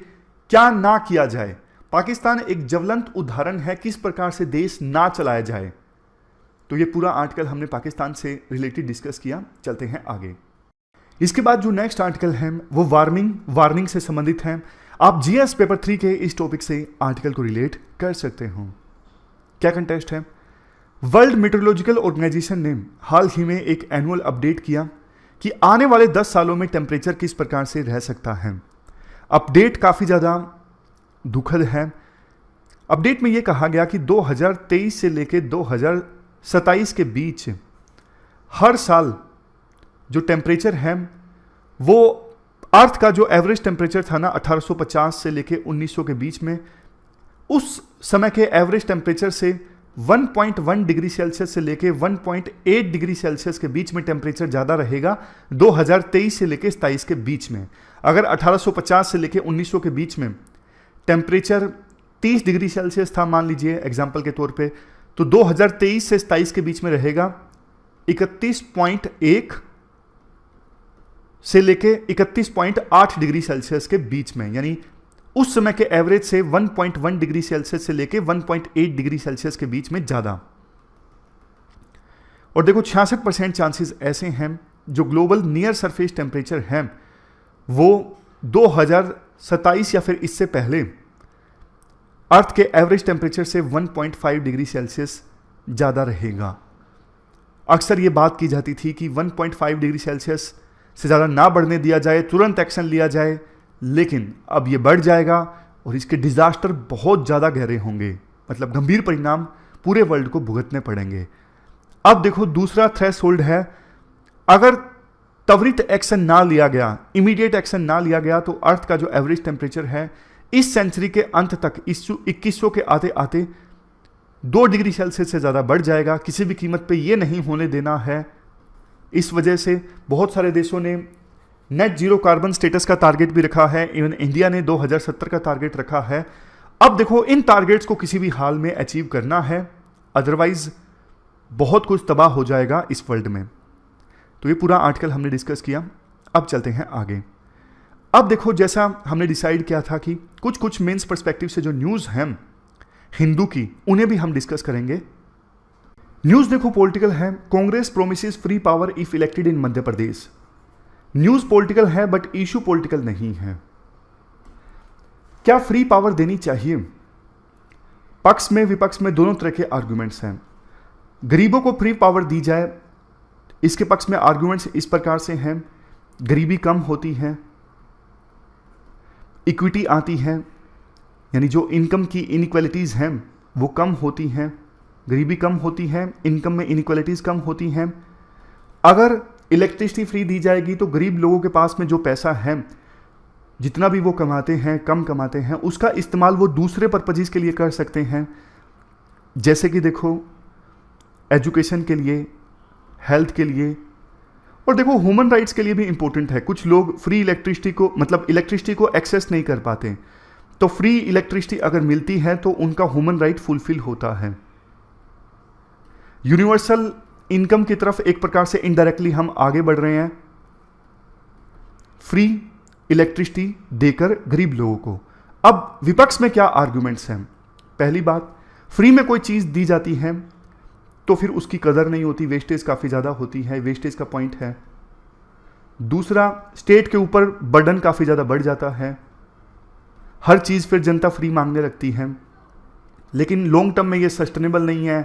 क्या ना किया जाए। पाकिस्तान एक ज्वलंत उदाहरण है किस प्रकार से देश ना चलाया जाए। तो ये पूरा आर्टिकल हमने पाकिस्तान से रिलेटेड डिस्कस किया। चलते हैं आगे। इसके बाद जो नेक्स्ट आर्टिकल है वो वार्निंग से संबंधित है। आप जीएस पेपर 3 के इस टॉपिक से आर्टिकल को रिलेट कर सकते हो। क्या कंटेस्ट है? वर्ल्ड मेट्रोलॉजिकल ऑर्गेनाइजेशन ने हाल ही में एक एनुअल अपडेट किया कि आने वाले 10 सालों में टेम्परेचर किस प्रकार से रह सकता है। अपडेट काफ़ी ज़्यादा दुखद है। अपडेट में यह कहा गया कि 2023 से लेकर 2027 के बीच हर साल जो टेम्परेचर है वो अर्थ का जो एवरेज टेम्परेचर था ना 1850 से लेकर 1900 के बीच में, उस समय के एवरेज टेम्परेचर से 1.1 डिग्री सेल्सियस से लेकर 1.8 डिग्री सेल्सियस के बीच में टेम्परेचर ज़्यादा रहेगा 2023 से लेकर 27 के बीच में। अगर 1850 से लेकर 1900 के बीच में टेम्परेचर 30 डिग्री सेल्सियस था मान लीजिए एग्जाम्पल के तौर पे, तो 2023 से 27 के बीच में रहेगा 31.1 से लेके 31.8 डिग्री सेल्सियस के बीच में। यानी उस समय के एवरेज से 1.1 डिग्री सेल्सियस से लेके 1.8 डिग्री सेल्सियस के बीच में ज़्यादा। और देखो 66% चांसेस ऐसे हैं जो ग्लोबल नियर सरफेस टेम्परेचर है वो 2027 या फिर इससे पहले अर्थ के एवरेज टेम्परेचर से 1.5 डिग्री सेल्सियस ज़्यादा रहेगा। अक्सर ये बात की जाती थी कि 1.5 डिग्री सेल्सियस से ज़्यादा ना बढ़ने दिया जाए, तुरंत एक्शन लिया जाए, लेकिन अब ये बढ़ जाएगा और इसके डिजास्टर बहुत ज़्यादा गहरे होंगे, मतलब गंभीर परिणाम पूरे वर्ल्ड को भुगतने पड़ेंगे। अब देखो दूसरा थ्रेशोल्ड है, अगर त्वरित एक्शन ना लिया गया, इमीडिएट एक्शन ना लिया गया, तो अर्थ का जो एवरेज टेम्परेचर है इस सेंचुरी के अंत तक, इस 2100 के आते आते 2 डिग्री सेल्सियस से ज़्यादा बढ़ जाएगा। किसी भी कीमत पे ये नहीं होने देना है। इस वजह से बहुत सारे देशों ने नेट जीरो कार्बन स्टेटस का टारगेट भी रखा है। इवन इंडिया ने 2070 का टारगेट रखा है। अब देखो इन टारगेट्स को किसी भी हाल में अचीव करना है, अदरवाइज बहुत कुछ तबाह हो जाएगा इस वर्ल्ड में। तो ये पूरा आर्टिकल हमने डिस्कस किया। अब चलते हैं आगे। अब देखो जैसा हमने डिसाइड किया था कि कुछ कुछ मेंस पर्सपेक्टिव से जो न्यूज़ हैं हिंदू की, उन्हें भी हम डिस्कस करेंगे। न्यूज़ देखो पॉलिटिकल है, Congress promises free power if elected in Madhya Pradesh. News political है बट इशू पॉलिटिकल नहीं है। क्या फ्री पावर देनी चाहिए? पक्ष में विपक्ष में दोनों तरह के आर्गुमेंट्स हैं। गरीबों को फ्री पावर दी जाए, इसके पक्ष में आर्गुमेंट्स इस प्रकार से हैं, गरीबी कम होती है, इक्विटी आती है, यानी जो इनकम की इनइक्वालिटीज़ हैं वो कम होती हैं, गरीबी कम होती है, इनकम में इनइक्वालिटीज़ कम होती हैं। अगर इलेक्ट्रिसिटी फ्री दी जाएगी तो गरीब लोगों के पास में जो पैसा है, जितना भी वो कमाते हैं, कम कमाते हैं, उसका इस्तेमाल वो दूसरे पर्पजेज़ के लिए कर सकते हैं। जैसे कि देखो एजुकेशन के लिए, हेल्थ के लिए, और देखो ह्यूमन राइट्स के लिए भी इंपॉर्टेंट है। कुछ लोग फ्री इलेक्ट्रिसिटी को, मतलब इलेक्ट्रिसिटी को एक्सेस नहीं कर पाते, तो फ्री इलेक्ट्रिसिटी अगर मिलती है तो उनका ह्यूमन राइट फुलफिल होता है। यूनिवर्सल इनकम की तरफ एक प्रकार से इनडायरेक्टली हम आगे बढ़ रहे हैं, फ्री इलेक्ट्रिसिटी देकर गरीब लोगों को। अब विपक्ष में क्या आर्गुमेंट्स हैं? पहली बात, फ्री में कोई चीज़ दी जाती है तो फिर उसकी कदर नहीं होती, वेस्टेज काफ़ी ज़्यादा होती है, वेस्टेज का पॉइंट है। दूसरा, स्टेट के ऊपर बर्डन काफ़ी ज़्यादा बढ़ जाता है, हर चीज़ फिर जनता फ्री मांगने लगती है। लेकिन लॉन्ग टर्म में ये सस्टेनेबल नहीं है,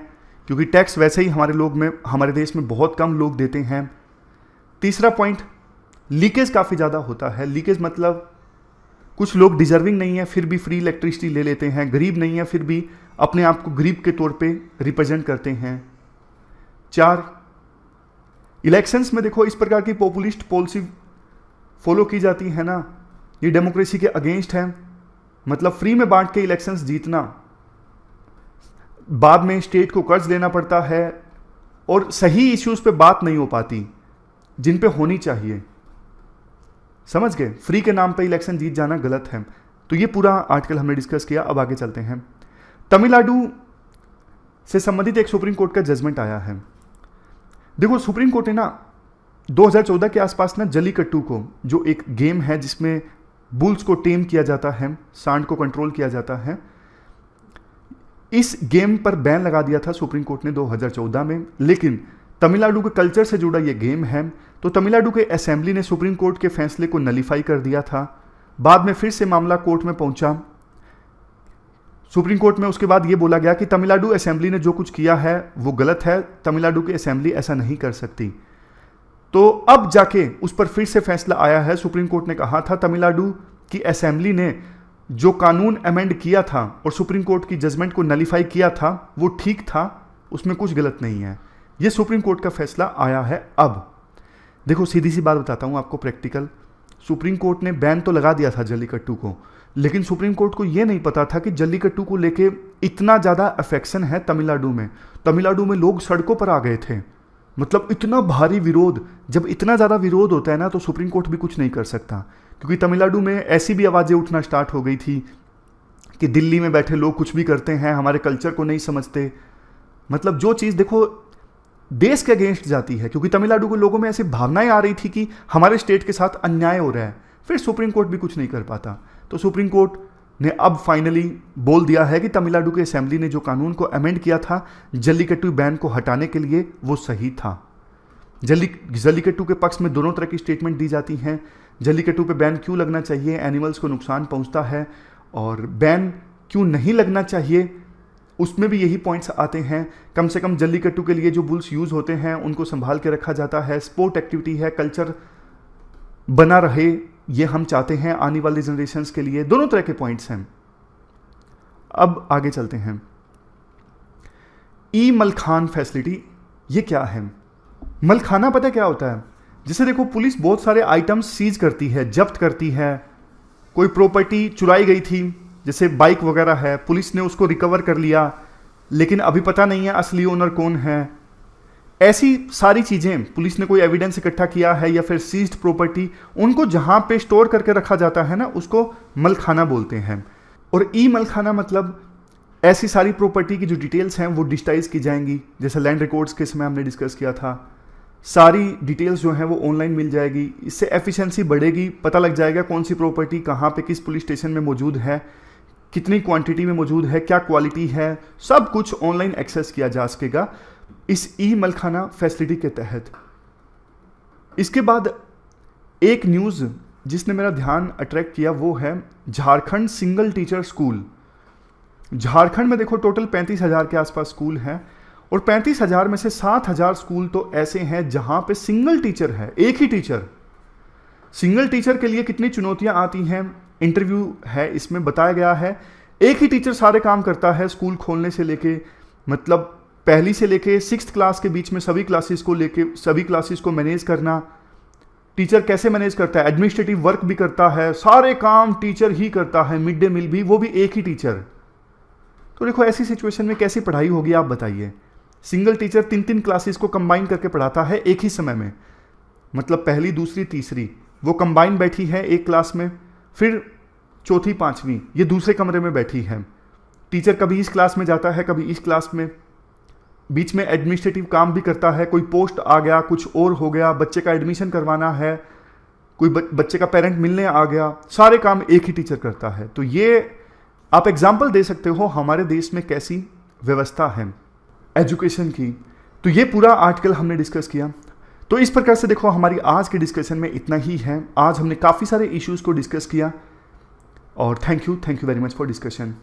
क्योंकि टैक्स वैसे ही हमारे देश में बहुत कम लोग देते हैं। तीसरा पॉइंट, लीकेज काफ़ी ज़्यादा होता है। लीकेज मतलब कुछ लोग डिजर्विंग नहीं है फिर भी फ्री इलेक्ट्रिसिटी ले लेते हैं, गरीब नहीं है फिर भी अपने आप को गरीब के तौर पे रिप्रेजेंट करते हैं। 4, इलेक्शंस में देखो इस प्रकार की पॉपुलिस्ट पॉलिसी फॉलो की जाती है ना, ये डेमोक्रेसी के अगेंस्ट है। मतलब फ्री में बांट के इलेक्शंस जीतना, बाद में स्टेट को कर्ज लेना पड़ता है और सही इश्यूज पे बात नहीं हो पाती जिन पे होनी चाहिए। समझ गए? फ्री के नाम पे इलेक्शन जीत जाना गलत है। तो ये पूरा आर्टिकल हमने डिस्कस किया। अब आगे चलते हैं। तमिलनाडु से संबंधित एक सुप्रीम कोर्ट का जजमेंट आया है। देखो सुप्रीम कोर्ट ने ना 2014 के आसपास ना जल्लीकट्टू को, जो एक गेम है जिसमें बुल्स को टेम किया जाता है, सांड को कंट्रोल किया जाता है, इस गेम पर बैन लगा दिया था सुप्रीम कोर्ट ने 2014 में। लेकिन तमिलनाडु के कल्चर से जुड़ा ये गेम है, तो तमिलनाडु के असेंबली ने सुप्रीम कोर्ट के फैसले को नलीफाई कर दिया था। बाद में फिर से मामला कोर्ट में पहुंचा। सुप्रीम कोर्ट में उसके बाद ये बोला गया कि तमिलनाडु असेंबली ने जो कुछ किया है वो गलत है, तमिलनाडु की असेंबली ऐसा नहीं कर सकती। तो अब जाके उस पर फिर से फैसला आया है। सुप्रीम कोर्ट ने कहा था तमिलनाडु की असेंबली ने जो कानून अमेंड किया था और सुप्रीम कोर्ट की जजमेंट को नलीफाई किया था वो ठीक था, उसमें कुछ गलत नहीं है। ये सुप्रीम कोर्ट का फैसला आया है। अब देखो सीधी सी बात बताता हूँ आपको, प्रैक्टिकल। सुप्रीम कोर्ट ने बैन तो लगा दिया था जल्लीकट्टू को, लेकिन सुप्रीम कोर्ट को यह नहीं पता था कि जल्लीकट्टू को लेके इतना ज़्यादा अफेक्शन है तमिलनाडु में। तमिलनाडु में लोग सड़कों पर आ गए थे, मतलब इतना भारी विरोध। जब इतना ज़्यादा विरोध होता है ना तो सुप्रीम कोर्ट भी कुछ नहीं कर सकता, क्योंकि तमिलनाडु में ऐसी भी आवाज़ें उठना स्टार्ट हो गई थी कि दिल्ली में बैठे लोग कुछ भी करते हैं, हमारे कल्चर को नहीं समझते। मतलब जो चीज़ देखो देश के अगेंस्ट जाती है, क्योंकि तमिलनाडु के लोगों में ऐसी भावनाएं आ रही थी कि हमारे स्टेट के साथ अन्याय हो रहा है, फिर सुप्रीम कोर्ट भी कुछ नहीं कर पाता। तो सुप्रीम कोर्ट ने अब फाइनली बोल दिया है कि तमिलनाडु की असेंबली ने जो कानून को अमेंड किया था जल्लीकट्टू बैन को हटाने के लिए, वो सही था। जल्लीकट्टू के पक्ष में दोनों तरह की स्टेटमेंट दी जाती हैं। जल्लीकट्टू पे बैन क्यों लगना चाहिए, एनिमल्स को नुकसान पहुंचता है, और बैन क्यों नहीं लगना चाहिए, उसमें भी यही पॉइंट्स आते हैं। कम से कम जल्लीकट्टू के लिए जो बुल्स यूज़ होते हैं उनको संभाल के रखा जाता है, स्पोर्ट एक्टिविटी है, कल्चर बना रहे, ये हम चाहते हैं आने वाली जनरेशंस के लिए। दोनों तरह के पॉइंट्स हैं। अब आगे चलते हैं। ई मलखान फैसिलिटी, ये क्या है? मलखाना पता क्या होता है? जैसे देखो, पुलिस बहुत सारे आइटम्स सीज करती है, जब्त करती है। कोई प्रॉपर्टी चुराई गई थी, जैसे बाइक वगैरह है, पुलिस ने उसको रिकवर कर लिया, लेकिन अभी पता नहीं है असली ओनर कौन है। ऐसी सारी चीज़ें, पुलिस ने कोई एविडेंस इकट्ठा किया है या फिर सीज्ड प्रॉपर्टी, उनको जहां पे स्टोर करके रखा जाता है ना, उसको मलखाना बोलते हैं। और ई मलखाना मतलब ऐसी सारी प्रॉपर्टी की जो डिटेल्स हैं वो डिजिटाइज की जाएंगी। जैसे लैंड रिकॉर्ड्स के समय हमने डिस्कस किया था, सारी डिटेल्स जो हैं वो ऑनलाइन मिल जाएगी। इससे एफिशिएंसी बढ़ेगी, पता लग जाएगा कौन सी प्रॉपर्टी कहाँ पे किस पुलिस स्टेशन में मौजूद है, कितनी क्वांटिटी में मौजूद है, क्या क्वालिटी है, सब कुछ ऑनलाइन एक्सेस किया जा सकेगा इस ई मलखाना फैसिलिटी के तहत। इसके बाद एक न्यूज़ जिसने मेरा ध्यान अट्रैक्ट किया वो है Jharkhand single teacher school. Jharkhand में देखो टोटल 35,000 के आसपास स्कूल हैं, और 35,000 में से 7,000 स्कूल तो ऐसे हैं जहां पे सिंगल टीचर है, एक ही टीचर। सिंगल टीचर के लिए कितनी चुनौतियां आती हैं, इंटरव्यू है इसमें बताया गया है। एक ही टीचर सारे काम करता है, स्कूल खोलने से लेके, मतलब पहली से लेके 6th क्लास के बीच में सभी क्लासेस को मैनेज करना। टीचर कैसे मैनेज करता है? एडमिनिस्ट्रेटिव वर्क भी करता है, सारे काम टीचर ही करता है, मिड डे मील भी, वो भी एक ही टीचर। तो देखो ऐसी सिचुएशन में कैसी पढ़ाई होगी आप बताइए। सिंगल टीचर 3-3 क्लासेस को कंबाइन करके पढ़ाता है एक ही समय में, मतलब पहली, दूसरी, तीसरी वो कंबाइन बैठी है एक क्लास में, फिर चौथी, पांचवी ये दूसरे कमरे में बैठी है। टीचर कभी इस क्लास में जाता है, कभी इस क्लास में, बीच में एडमिनिस्ट्रेटिव काम भी करता है, कोई पोस्ट आ गया, कुछ और हो गया, बच्चे का एडमिशन करवाना है, कोई बच्चे का पेरेंट मिलने आ गया, सारे काम एक ही टीचर करता है। तो ये आप एग्जाम्पल दे सकते हो हमारे देश में कैसी व्यवस्था है एजुकेशन की। तो ये पूरा आर्टिकल हमने डिस्कस किया। तो इस प्रकार से देखो हमारी आज के डिस्कशन में इतना ही है। आज हमने काफ़ी सारे इश्यूज़ को डिस्कस किया, और thank you very much for discussion.